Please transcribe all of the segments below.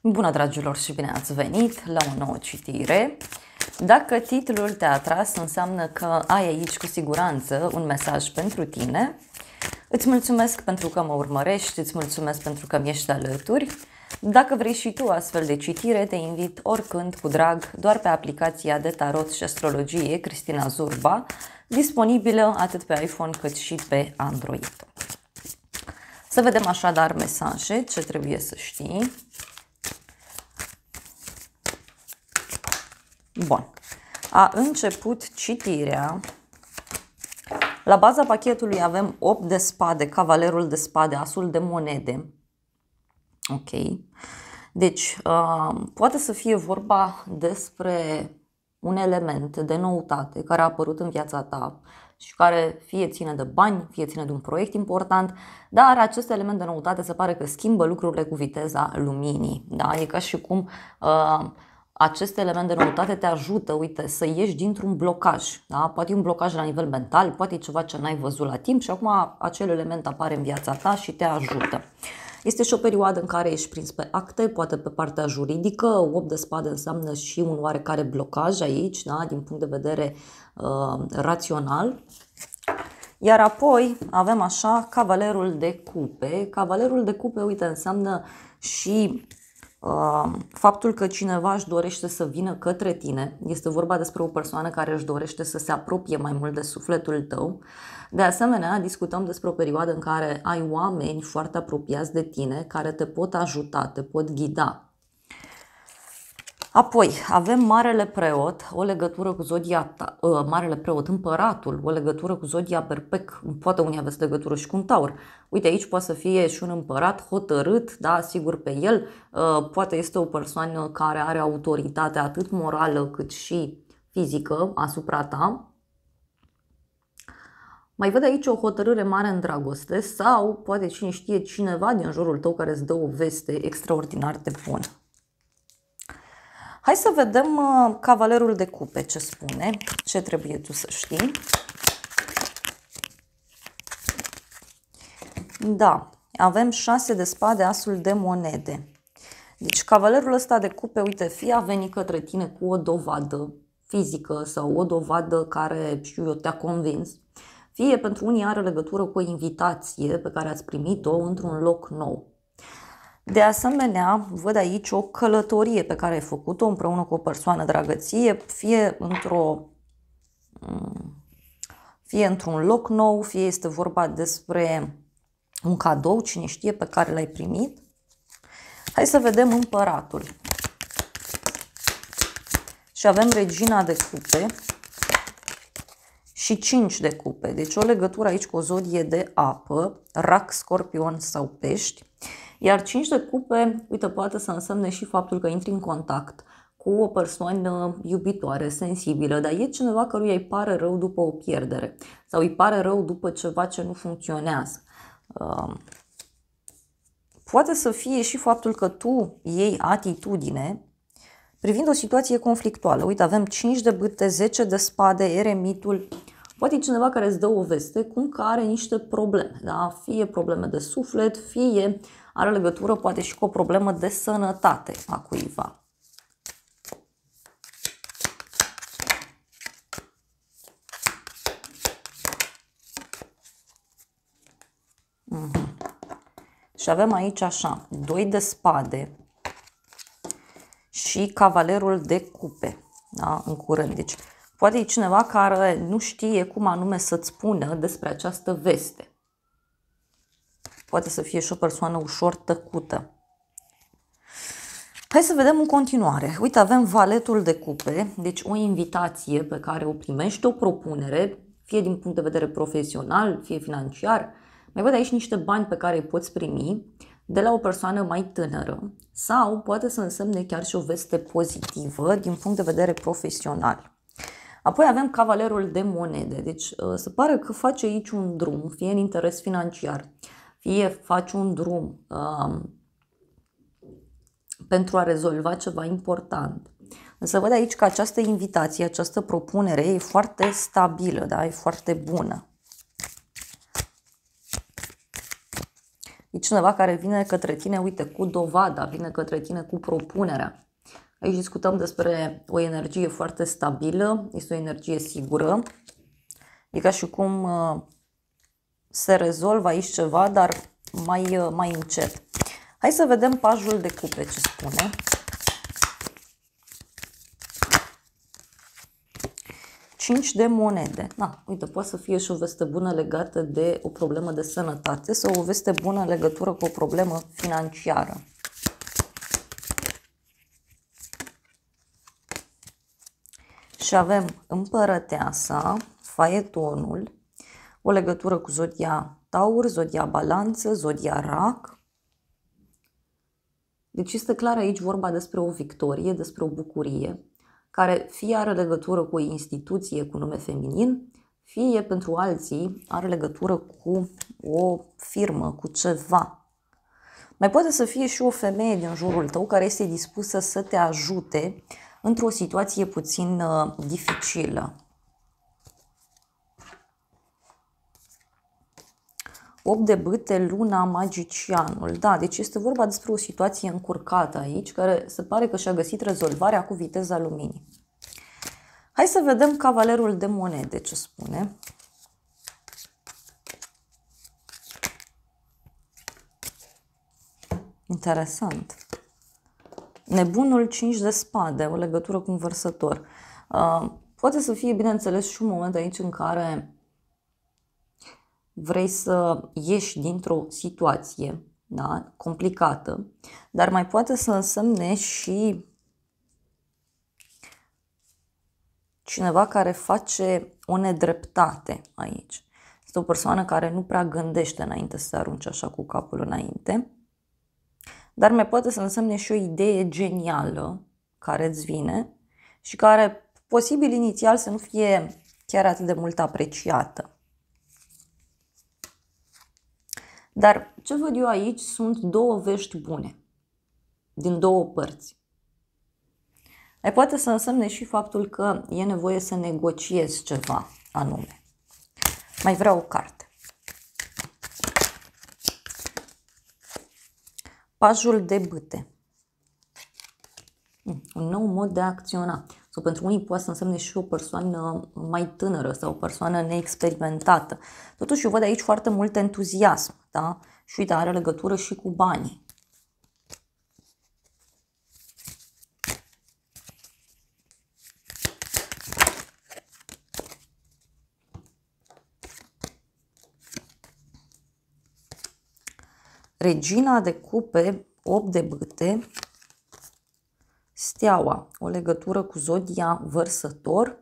Bună, dragilor, și bine ați venit la o nouă citire. Dacă titlul te-a atras, înseamnă că ai aici cu siguranță un mesaj pentru tine. Îți mulțumesc pentru că mă urmărești, îți mulțumesc pentru că mi ești alături. Dacă vrei și tu astfel de citire, te invit oricând cu drag doar pe aplicația de tarot și astrologie Cristina Zurba, disponibilă atât pe iPhone cât și pe Android. Să vedem așadar mesaje, ce trebuie să știi. Bun. A început citirea. La baza pachetului avem 8 de spade, cavalerul de spade, asul de monede. Ok. Deci, poate să fie vorba despre un element de noutate care a apărut în viața ta și care fie ține de bani, fie ține de un proiect important, dar acest element de noutate se pare că schimbă lucrurile cu viteza luminii. Da? E ca și cum acest element de noutate te ajută, uite, să ieși dintr-un blocaj. Da? Poate e un blocaj la nivel mental, poate e ceva ce n-ai văzut la timp și acum acel element apare în viața ta și te ajută. Este și o perioadă în care ești prins pe acte, poate pe partea juridică. 8 de spade înseamnă și un oarecare blocaj aici, da? Din punct de vedere rațional. Iar apoi avem așa cavalerul de cupe. Cavalerul de cupe, uite, înseamnă și faptul că cineva își dorește să vină către tine. Este vorba despre o persoană care își dorește să se apropie mai mult de sufletul tău. De asemenea, discutăm despre o perioadă în care ai oameni foarte apropiați de tine care te pot ajuta, te pot ghida. Apoi avem Marele Preot, o legătură cu zodia ta, Marele Preot, Împăratul, o legătură cu zodia Berbec, poate unii aveți legătură și cu un taur. Uite, aici poate să fie și un împărat hotărât, da, sigur pe el, poate este o persoană care are autoritate atât morală cât și fizică asupra ta. Mai văd aici o hotărâre mare în dragoste sau poate cine știe cineva din jurul tău care îți dă o veste extraordinar de bună. Hai să vedem cavalerul de cupe ce spune, ce trebuie tu să știi. Da, avem 6 de spade, asul de monede. Deci cavalerul ăsta de cupe, uite, fie a venit către tine cu o dovadă fizică sau o dovadă care, știu eu, te-a convins, fie pentru unii are legătură cu o invitație pe care ați primit-o într-un loc nou. De asemenea, văd aici o călătorie pe care ai făcut-o împreună cu o persoană dragăție, fie într-un loc nou, fie este vorba despre un cadou, cine știe, pe care l-ai primit. Hai să vedem Împăratul. Și avem Regina de cupe și 5 de cupe. Deci o legătură aici cu o zodie de apă, rac, scorpion sau pești. Iar 5 de cupe, uite, poate să însemne și faptul că intri în contact cu o persoană iubitoare, sensibilă, dar e cineva căruia îi pare rău după o pierdere sau îi pare rău după ceva ce nu funcționează. Poate să fie și faptul că tu iei atitudine privind o situație conflictuală. Uite, avem 5 de bâte, 10 de spade, eremitul. Poate e cineva care îți dă o veste cum că are niște probleme, da? Fie probleme de suflet, fie are legătură poate și cu o problemă de sănătate a cuiva. Și avem aici așa, 2 de spade și cavalerul de cupe, da? În curând. Deci poate e cineva care nu știe cum anume să-ți spună despre această veste. Poate să fie și o persoană ușor tăcută. Hai să vedem în continuare. Uite, avem Valetul de cupe, deci o invitație pe care o primești, o propunere, fie din punct de vedere profesional, fie financiar. Mai văd aici niște bani pe care îi poți primi de la o persoană mai tânără sau poate să însemne chiar și o veste pozitivă din punct de vedere profesional. Apoi avem cavalerul de monede, deci se pare că face aici un drum, fie în interes financiar, fie faci un drum pentru a rezolva ceva important. Însă văd aici că această invitație, această propunere e foarte stabilă, da? E foarte bună. Deci cineva care vine către tine, uite, cu dovada, vine către tine cu propunerea. Aici discutăm despre o energie foarte stabilă, este o energie sigură. E ca și cum se rezolvă aici ceva, dar mai încet. Hai să vedem pajul de cupe ce spune. Cinci de monede. Da, uite, poate să fie și o veste bună legată de o problemă de sănătate sau o veste bună în legătură cu o problemă financiară. Și avem împărăteasa, faetonul, o legătură cu zodia Taur, zodia Balanță, zodia Rac. Deci este clar aici vorba despre o victorie, despre o bucurie, care fie are legătură cu o instituție cu nume feminin, fie pentru alții are legătură cu o firmă, cu ceva. Mai poate să fie și o femeie din jurul tău care este dispusă să te ajute într-o situație puțin dificilă. 8 de bâte, luna, magicianul. Da, deci este vorba despre o situație încurcată aici, care se pare că și-a găsit rezolvarea cu viteza luminii. Hai să vedem cavalerul de monede ce spune. Interesant. Nebunul 5 de spade, o legătură cu un vărsător. Poate să fie, bineînțeles, și un moment aici în care vrei să ieși dintr-o situație, da, complicată, dar mai poate să însemne și cineva care face o nedreptate aici. Este o persoană care nu prea gândește înainte să se arunce așa cu capul înainte, dar mai poate să însemne și o idee genială care îți vine și care posibil inițial să nu fie chiar atât de mult apreciată. Dar ce văd eu aici sunt două vești bune, din două părți. Mai poate să însemne și faptul că e nevoie să negociezi ceva anume. Mai vreau o carte. Pajul de bâte. Un nou mod de a acționa. Sau pentru unii poate să însemne și o persoană mai tânără sau o persoană neexperimentată. Totuși eu văd aici foarte mult entuziasm, da? Și uite, are legătură și cu banii. Regina de cupe, 8 de bâte, steaua, o legătură cu zodia vărsător,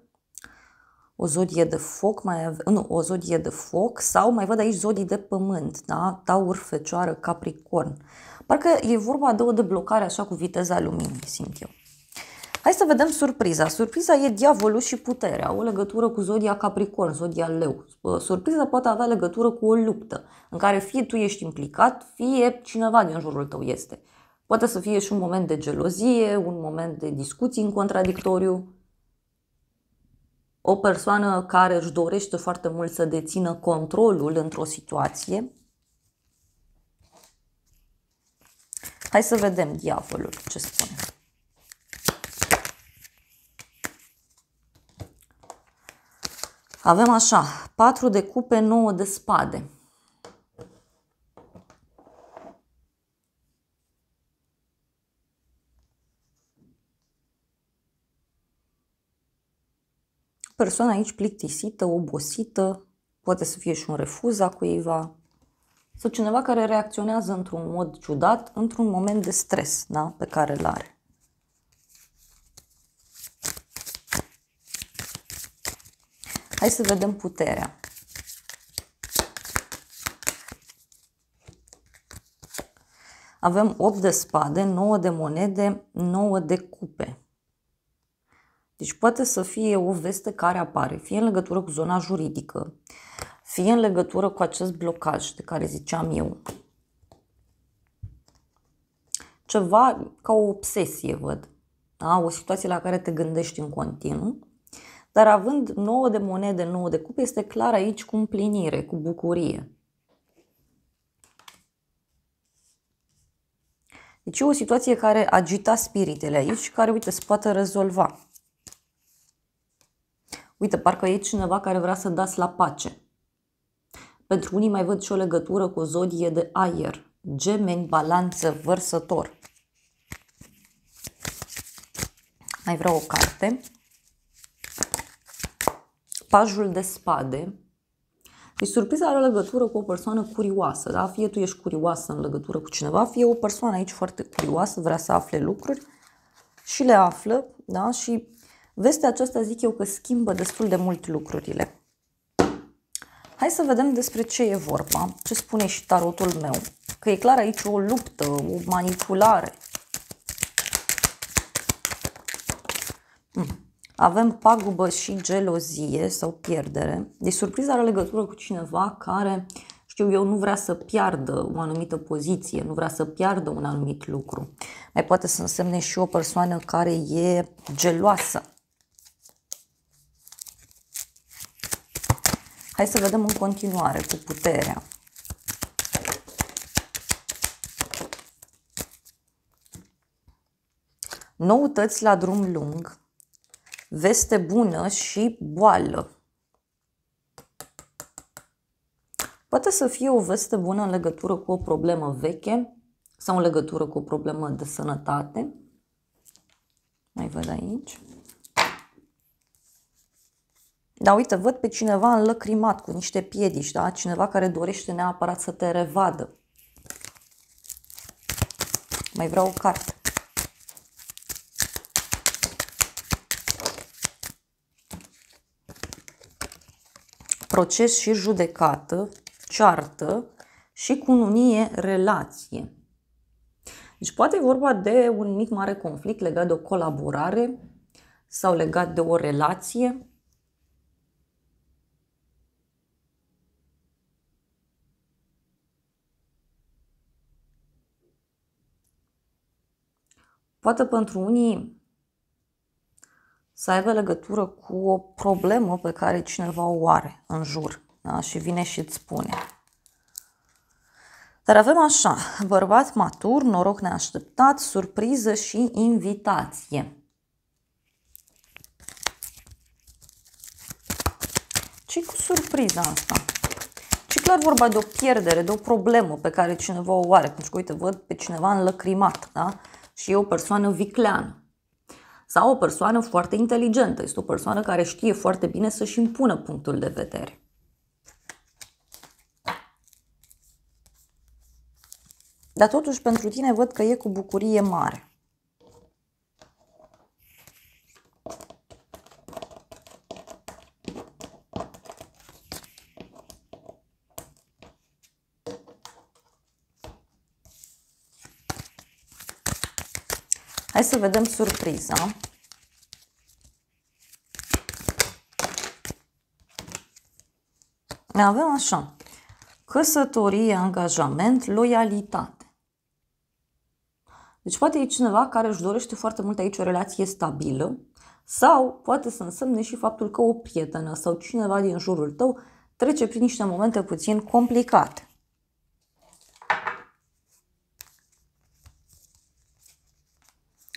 o zodie de foc, o zodie de foc sau mai văd aici zodii de pământ, da? Taur, Fecioară, Capricorn. Parcă e vorba de o deblocare așa cu viteza luminii, simt eu. Hai să vedem surpriza. Surpriza e diavolul și puterea, o legătură cu zodia Capricorn, zodia Leu. Surpriza poate avea legătură cu o luptă în care fie tu ești implicat, fie cineva din jurul tău este. Poate să fie și un moment de gelozie, un moment de discuții în contradictoriu. O persoană care își dorește foarte mult să dețină controlul într-o situație. Hai să vedem diavolul ce spune. Avem așa, 4 de cupe, 9 de spade. Persoana aici plictisită, obosită, poate să fie și un refuz a cuiva, sau cineva care reacționează într-un mod ciudat, într-un moment de stres, da, pe care îl are. Hai să vedem puterea. Avem 8 de spade, 9 de monede, 9 de cupe. Deci poate să fie o veste care apare, fie în legătură cu zona juridică, fie în legătură cu acest blocaj de care ziceam eu. Ceva ca o obsesie, văd. Da? O situație la care te gândești în continuu. Dar având 9 de monede, 9 de cupe, este clar aici cu împlinire, cu bucurie. Deci e o situație care agita spiritele aici și care, uite, se poate rezolva. Uite, parcă e cineva care vrea să dați la pace. Pentru unii mai văd și o legătură cu o zodie de aer. Gemeni, Balanță, Vărsător. Mai vreau o carte. Pajul de spade. Deci surpriza are o legătură cu o persoană curioasă, da? Fie tu ești curioasă în legătură cu cineva, fie o persoană aici foarte curioasă, vrea să afle lucruri și le află, da? Și vestea aceasta zic eu că schimbă destul de mult lucrurile. Hai să vedem despre ce e vorba, ce spune și tarotul meu, că e clar aici o luptă, o manipulare. Avem pagubă și gelozie sau pierdere. Deci surpriza are legătură cu cineva care, știu eu, nu vrea să piardă o anumită poziție, nu vrea să piardă un anumit lucru. Mai poate să însemne și o persoană care e geloasă. Hai să vedem în continuare cu puterea. Noutăți la drum lung. Veste bună și boală. Poate să fie o veste bună în legătură cu o problemă veche sau în legătură cu o problemă de sănătate. Mai văd aici. Da, uite, văd pe cineva înlăcrimat cu niște piedici, da? Cineva care dorește neapărat să te revadă. Mai vreau o carte. Proces și judecată, ceartă și cununie, relație. Deci poate e vorba de un mic mare conflict legat de o colaborare sau legat de o relație. Poate pentru unii să aibă legătură cu o problemă pe care cineva o are în jur, da? Și vine și îți spune. Dar avem așa, bărbat matur, noroc neașteptat, surpriză și invitație. Ce-i cu surpriza asta? Ce clar vorba de o pierdere, de o problemă pe care cineva o are. Pentru că, uite, văd pe cineva înlăcrimat, da? Și e o persoană vicleană. Sau o persoană foarte inteligentă. Este o persoană care știe foarte bine să-și impună punctul de vedere. Dar totuși pentru tine văd că e cu bucurie mare. Hai să vedem surpriza. Avem așa, căsătorie, angajament, loialitate. Deci poate e cineva care își dorește foarte mult aici o relație stabilă sau poate să însemne și faptul că o prietenă sau cineva din jurul tău trece prin niște momente puțin complicate.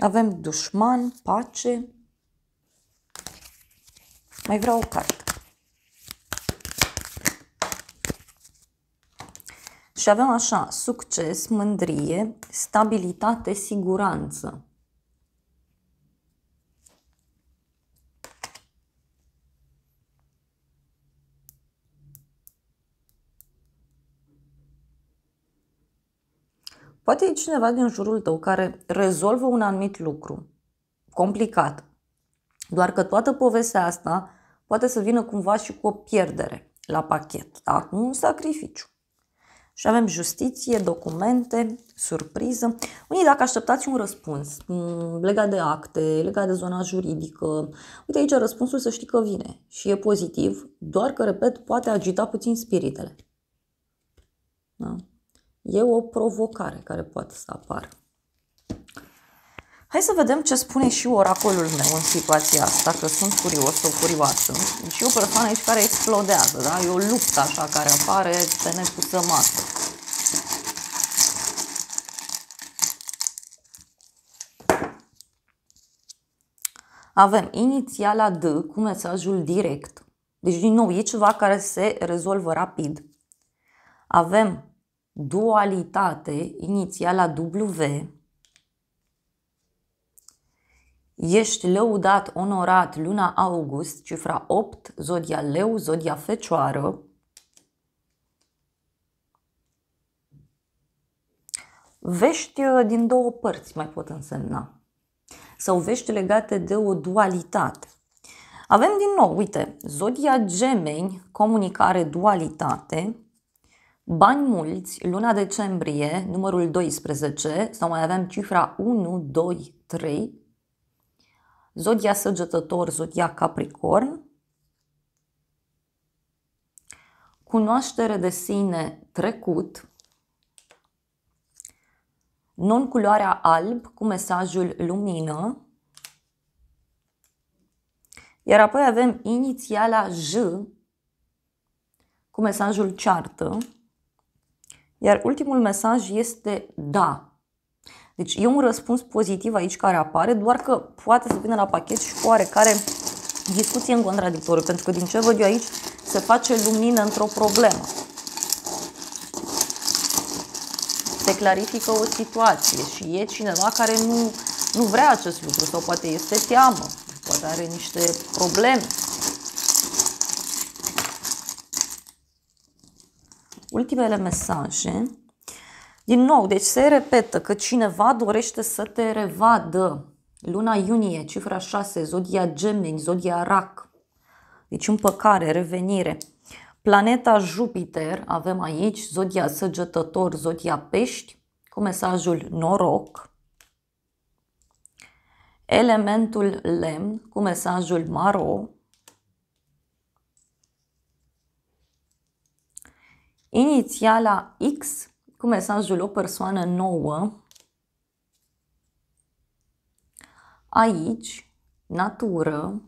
Avem dușman, pace. Mai vreau o carte. Și avem așa, succes, mândrie, stabilitate, siguranță. Poate e cineva din jurul tău care rezolvă un anumit lucru complicat, doar că toată povestea asta poate să vină cumva și cu o pierdere la pachet, da? Cu un sacrificiu. Și avem justiție, documente, surpriză. Unii dacă așteptați un răspuns legat de acte, legat de zona juridică, uite aici răspunsul să știi că vine și e pozitiv, doar că, repet, poate agita puțin spiritele. Da? E o provocare care poate să apară. Hai să vedem ce spune și oracolul meu în situația asta, că sunt curios sau curioasă. Și e o persoană aici care explodează, da? E o luptă așa care apare pe nepusă masă. Avem inițiala D cu mesajul direct. Deci, din nou, e ceva care se rezolvă rapid. Avem dualitate, inițiala W. Ești lăudat, onorat, luna august, cifra 8, zodia leu, zodia fecioară. Vești din două părți mai pot însemna. Sau vești legate de o dualitate. Avem din nou, uite, zodia Gemeni, comunicare, dualitate, bani mulți, luna decembrie, numărul 12, sau mai avem cifra 1, 2, 3, zodia Săgetător, zodia Capricorn, cunoaștere de sine, trecut, non-culoarea alb cu mesajul lumină, iar apoi avem inițiala J cu mesajul ceartă, iar ultimul mesaj este da. Deci e un răspuns pozitiv aici care apare, doar că poate să vină la pachet și cu oarecare discuție în contradictoriu, pentru că din ce văd eu aici se face lumină într-o problemă. Se clarifică o situație și e cineva care nu vrea acest lucru sau poate este teamă, poate are niște probleme. Ultimele mesaje. Din nou, deci se repetă că cineva dorește să te revadă. Luna iunie, cifra 6, zodia Gemeni, zodia Rac. Deci împăcare, revenire. Planeta Jupiter, avem aici, zodia Săgetător, zodia Pești, cu mesajul noroc. Elementul lemn, cu mesajul maro. Inițiala X, cu mesajul o persoană nouă. Aici, natură.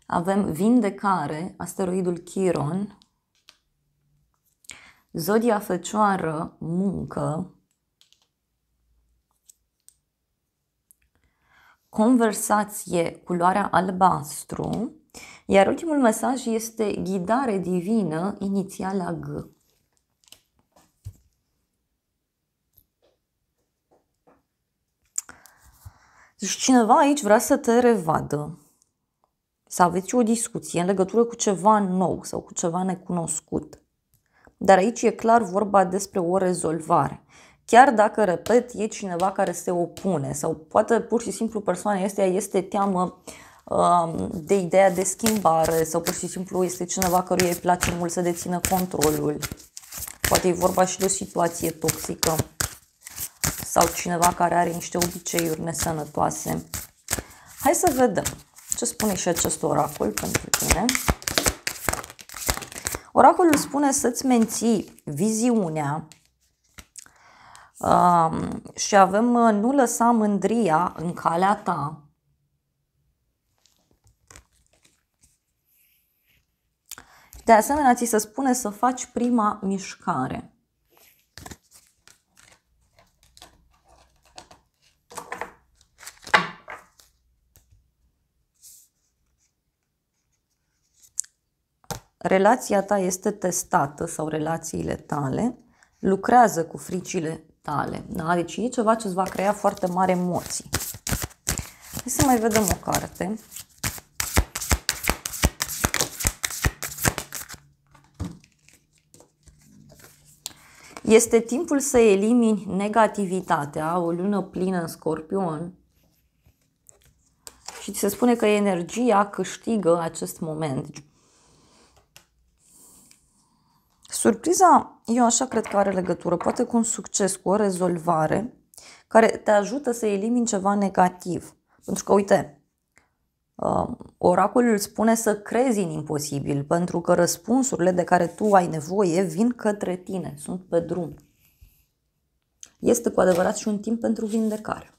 Avem vindecare, asteroidul Chiron. Zodia Fecioară, muncă. Conversație, culoarea albastru. Iar ultimul mesaj este ghidare divină, inițiala G. Deci cineva aici vrea să te revadă, să aveți o discuție în legătură cu ceva nou sau cu ceva necunoscut. Dar aici e clar vorba despre o rezolvare. Chiar dacă, repet, e cineva care se opune sau poate pur și simplu persoana este teamă de ideea de schimbare sau pur și simplu este cineva căruia îi place mult să dețină controlul. Poate e vorba și de o situație toxică sau cineva care are niște obiceiuri nesănătoase. Hai să vedem ce spune și acest oracol pentru tine. Oracolul spune să-ți menții viziunea și avem nu lăsa mândria în calea ta. De asemenea, ți se spune să faci prima mișcare. Relația ta este testată sau relațiile tale, lucrează cu fricile tale. Da? Deci e ceva ce îți va crea foarte mari emoții. Hai să mai vedem o carte. Este timpul să elimini negativitatea, o lună plină în Scorpion. Și ți se spune că energia câștigă acest moment. Surpriza, eu așa cred că are legătură, poate cu un succes, cu o rezolvare care te ajută să elimini ceva negativ. Pentru că, uite, oracolul spune să crezi în imposibil, pentru că răspunsurile de care tu ai nevoie vin către tine, sunt pe drum. Este cu adevărat și un timp pentru vindecare.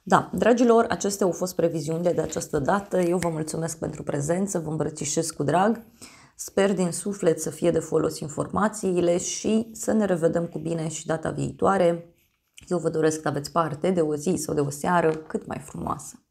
Da, dragilor, acestea au fost previziunile de această dată. Eu vă mulțumesc pentru prezență, vă îmbrățișez cu drag. Sper din suflet să fie de folos informațiile și să ne revedem cu bine și data viitoare. Eu vă doresc să aveți parte de o zi sau de o seară cât mai frumoasă.